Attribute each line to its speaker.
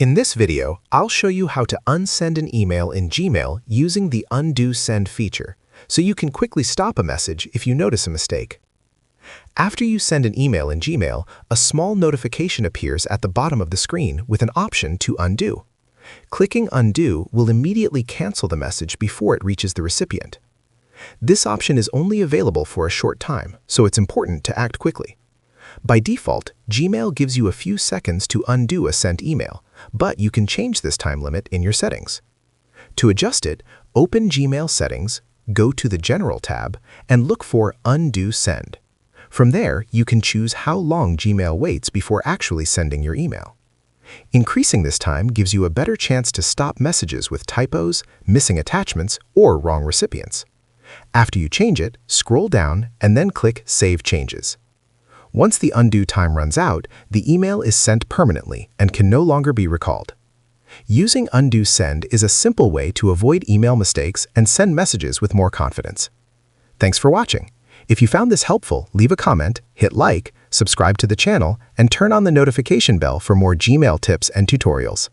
Speaker 1: In this video, I'll show you how to unsend an email in Gmail using the Undo Send feature, so you can quickly stop a message if you notice a mistake. After you send an email in Gmail, a small notification appears at the bottom of the screen with an option to undo. Clicking Undo will immediately cancel the message before it reaches the recipient. This option is only available for a short time, so it's important to act quickly. By default, Gmail gives you a few seconds to undo a sent email, but you can change this time limit in your settings. To adjust it, open Gmail Settings, go to the General tab, and look for Undo Send. From there, you can choose how long Gmail waits before actually sending your email. Increasing this time gives you a better chance to stop messages with typos, missing attachments, or wrong recipients. After you change it, scroll down and then click Save Changes. Once the undo time runs out, the email is sent permanently and can no longer be recalled. Using Undo Send is a simple way to avoid email mistakes and send messages with more confidence. Thanks for watching. If you found this helpful, leave a comment, hit like, subscribe to the channel, and turn on the notification bell for more Gmail tips and tutorials.